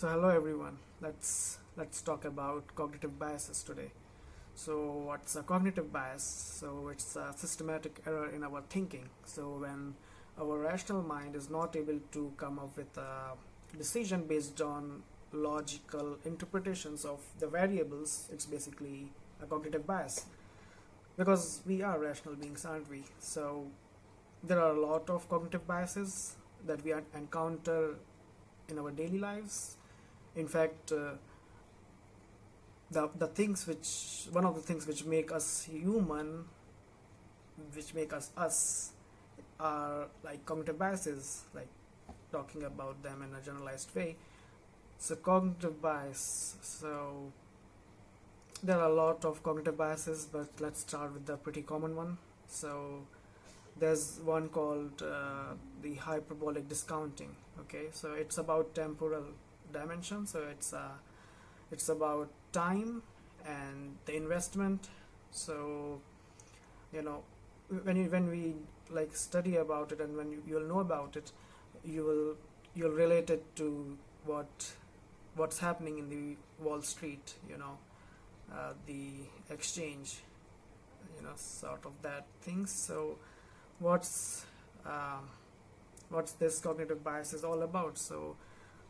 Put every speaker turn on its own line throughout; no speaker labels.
So hello everyone. Let's talk about cognitive biases today. So what's a cognitive bias? So it's a systematic error in our thinking. So when our rational mind is not able to come up with a decision based on logical interpretations of the variables, it's basically a cognitive bias. Because we are rational beings, aren't we? So there are a lot of cognitive biases that we encounter in our daily lives. In fact, the things which one of the things which make us human, which make us are like cognitive biases, like talking about them in a generalized way. So cognitive bias. So there are a lot of cognitive biases, but let's start with the pretty common one. So there's one called the hyperbolic discounting. Okay, so it's about temporal dimension. So it's about time and the investment. So when we like study about it, and when you'll know about it, you'll relate it to what's happening in the Wall Street. The exchange. Sort of that things. So what's this cognitive bias is all about? So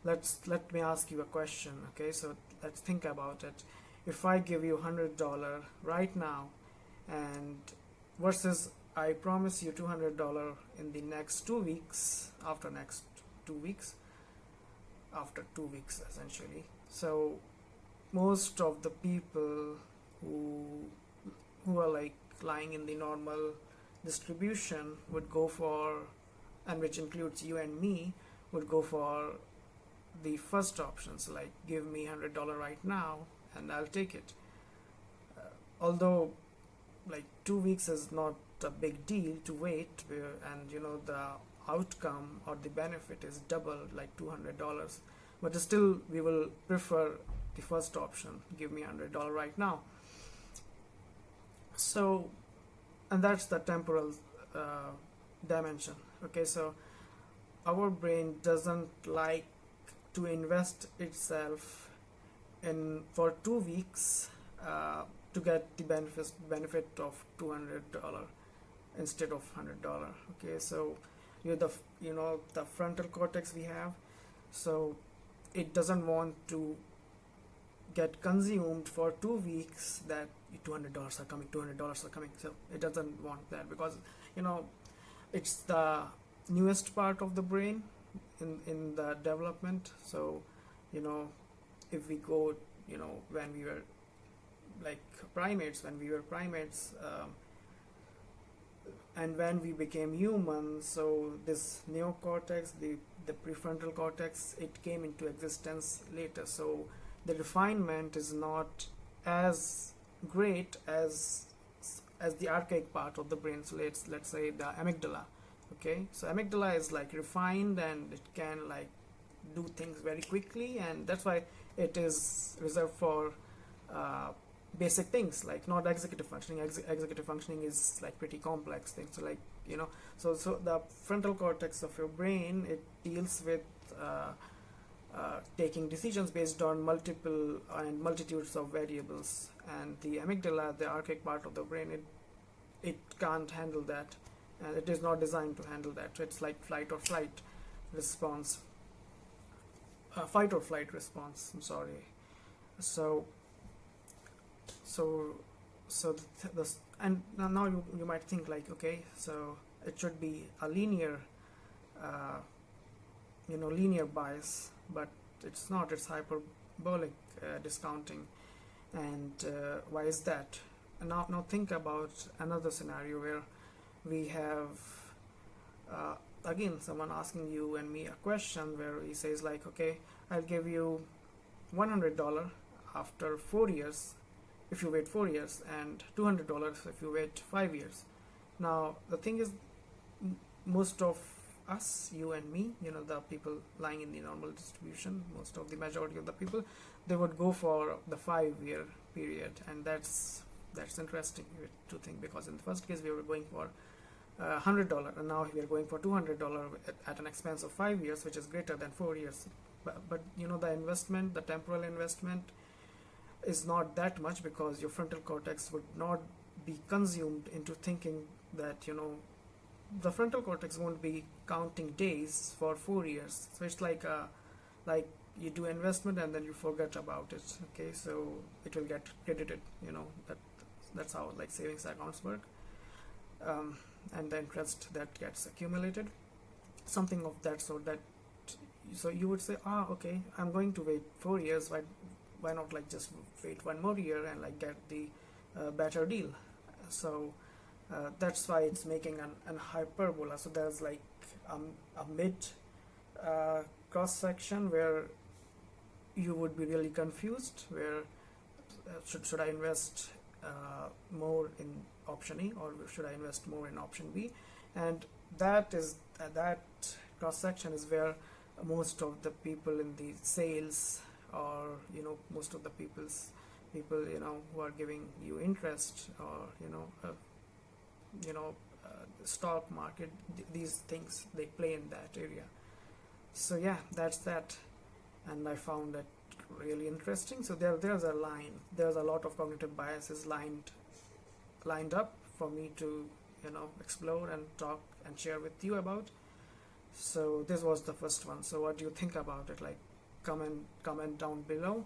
let me ask you a question. Okay, so let's think about it. If I give you $100 right now, and versus I promise you $200 in the next 2 weeks, after 2 weeks, essentially. So most of the people who are like lying in the normal distribution would go for, and which includes you and me, would go for the first options, like give me $100 right now and I'll take it. Although like 2 weeks is not a big deal to wait, and the outcome or the benefit is double, like $200, but still we will prefer the first option, give me $100 right now. So, and that's the temporal dimension. Okay, so our brain doesn't like to invest itself in for 2 weeks to get the benefit of $200 instead of $100. Okay, so the frontal cortex we have, so it doesn't want to get consumed for 2 weeks that $200 are coming. So it doesn't want that, because it's the newest part of the brain in the development. So if we go when we were primates, and when we became human, so this neocortex, the prefrontal cortex, it came into existence later. So the refinement is not as great as the archaic part of the brain. So let's say the amygdala. Okay, so amygdala is like refined, and it can like do things very quickly, and that's why it is reserved for basic things, like not executive functioning. Executive functioning is like pretty complex things. So like so the frontal cortex of your brain, it deals with taking decisions based on multiple and multitudes of variables, and the amygdala, the archaic part of the brain, it can't handle that, and it is not designed to handle that. So it's like fight or flight response. I'm sorry. So and now you might think like, okay, so it should be a linear linear bias, but it's not. It's hyperbolic discounting. And why is that? And now think about another scenario where we have again someone asking you and me a question where he says like, okay, I'll give you $100 after 4 years if you wait 4 years, and $200 if you wait 5 years. Now the thing is, most of us, you and me, the people lying in the normal distribution, the majority of the people, they would go for the 5-year period. And that's interesting to think, because in the first case we were going for $100, and now we are going for $200 at an expense of 5 years, which is greater than 4 years. but you know, the temporal investment is not that much, because your frontal cortex would not be consumed into thinking that, you know, the frontal cortex won't be counting days for 4 years. So it's like you do investment and then you forget about it. Okay, so it will get credited. You know, that's how like savings accounts work, and the interest that gets accumulated, something of that sort. That so you would say, okay, I'm going to wait 4 years. Why not like just wait one more year and like get the better deal? So that's why it's making an hyperbola. So there's like a mid cross section where you would be really confused, where should I invest more in option E, or should I invest more in option B? And that is that cross section is where most of the people in the sales, or you know, most of the people you know, who are giving you interest, or you know stock market, these things, they play in that area. So yeah, that's that. And I found that really interesting. So there's a lot of cognitive biases lined up for me to, you know, explore and talk and share with you about. So this was the first one. So what do you think about it? Like, comment down below.